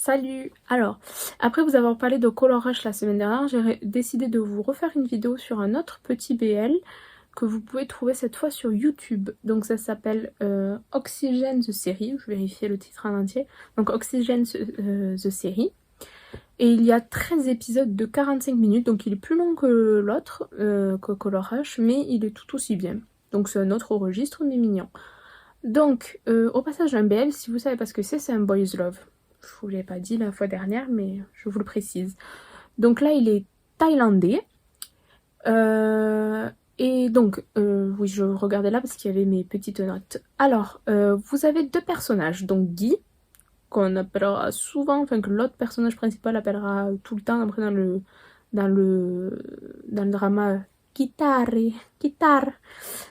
Salut! Alors, après vous avoir parlé de colorage la semaine dernière, j'ai décidé de vous refaire une vidéo sur un autre petit BL que vous pouvez trouver cette fois sur YouTube. Donc ça s'appelle Oxygène The Série, je vais vérifier le titre en entier. Donc Oxygène The Série. Et il y a 13 épisodes de 45 minutes, donc il est plus long que l'autre, que Colorage, mais il est tout aussi bien. Donc c'est un autre registre, mais mignon. Donc, au passage, un BL, si vous savez pas ce que c'est un boys love. Je vous l'ai pas dit la fois dernière, mais je vous le précise. Donc là, il est thaïlandais. Et donc, oui, je regardais là parce qu'il y avait mes petites notes. Alors, vous avez deux personnages. Donc Guy, qu'on appellera souvent, enfin que l'autre personnage principal appellera tout le temps après dans le drama guitare.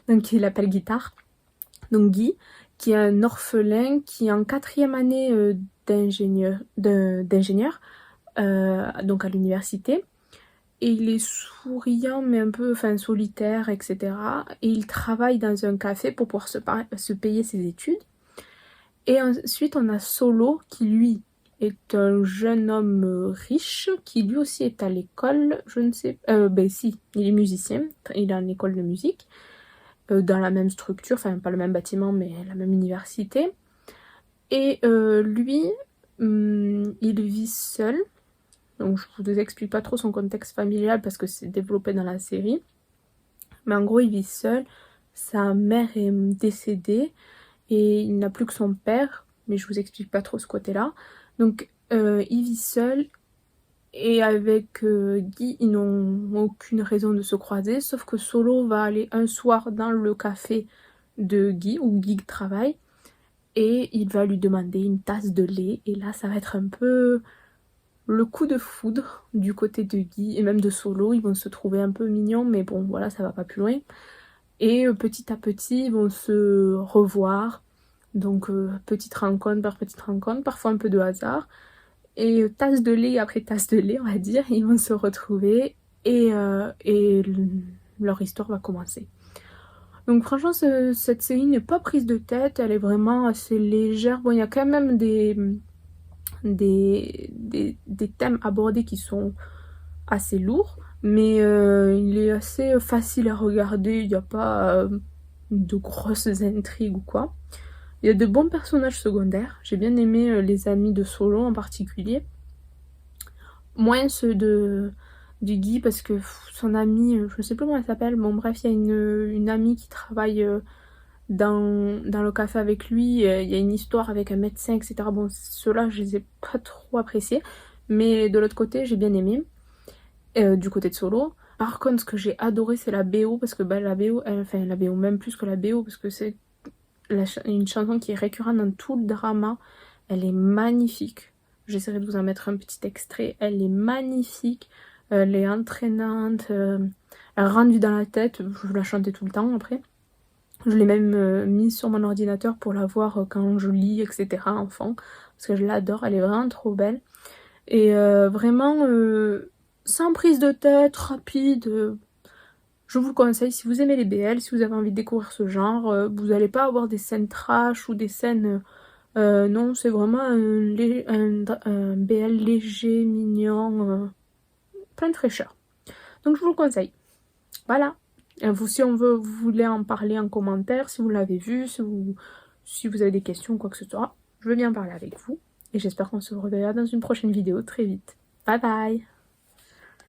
Donc il appelle guitare. Donc Guy, qui est un orphelin qui est en 4e année d'ingénieur, donc à l'université. Et il est souriant mais un peu solitaire, etc. Et il travaille dans un café pour pouvoir se payer ses études. Et ensuite on a Solo qui lui est un jeune homme riche qui lui aussi est à l'école, je ne sais ben si, il est musicien, il est en école de musique. Dans la même structure, enfin pas le même bâtiment mais la même université. Et lui, il vit seul. Donc je vous explique pas trop son contexte familial parce que c'est développé dans la série. Mais en gros il vit seul, sa mère est décédée et il n'a plus que son père. Mais je vous explique pas trop ce côté-là. Donc il vit seul. Et avec Guy, ils n'ont aucune raison de se croiser, sauf que Solo va aller un soir dans le café de Guy, où Guy travaille, et il va lui demander une tasse de lait, et là ça va être un peu le coup de foudre du côté de Guy, et même de Solo, ils vont se trouver un peu mignons, mais bon voilà, ça va pas plus loin. Et petit à petit, ils vont se revoir, donc petite rencontre par petite rencontre, parfois un peu de hasard. Et tasse de lait après tasse de lait, on va dire, ils vont se retrouver et leur histoire va commencer. Donc franchement, cette série n'est pas prise de tête, elle est vraiment assez légère. Bon, il y a quand même des thèmes abordés qui sont assez lourds, mais il est assez facile à regarder, il n'y a pas de grosses intrigues ou quoi. Il y a de bons personnages secondaires, j'ai bien aimé les amis de Solo en particulier. Moins ceux du Guy parce que son amie, je sais plus comment elle s'appelle, bon bref, il y a une amie qui travaille dans le café avec lui, il y a une histoire avec un médecin, etc. Bon, ceux-là, je les ai pas trop appréciés, mais de l'autre côté, j'ai bien aimé, du côté de Solo. Par contre, ce que j'ai adoré, c'est la BO, parce que bah, la BO, la BO même plus que la BO, parce que c'est une chanson qui est récurrente dans tout le drama, elle est magnifique. J'essaierai de vous en mettre un petit extrait. Elle est magnifique, elle est entraînante, elle rentre dans la tête. Je la chantais tout le temps après. Je l'ai même mise sur mon ordinateur pour la voir quand je lis, etc. enfant. Parce que je l'adore, elle est vraiment trop belle. Et vraiment, sans prise de tête, rapide. Je vous le conseille, si vous aimez les BL, si vous avez envie de découvrir ce genre, vous n'allez pas avoir des scènes trash ou des scènes... non, c'est vraiment un BL léger, mignon, plein de fraîcheur. Donc je vous le conseille. Voilà. Si vous voulez en parler en commentaire, si vous l'avez vu, si vous avez des questions ou quoi que ce soit, je veux bien parler avec vous. Et j'espère qu'on se reverra dans une prochaine vidéo très vite. Bye bye!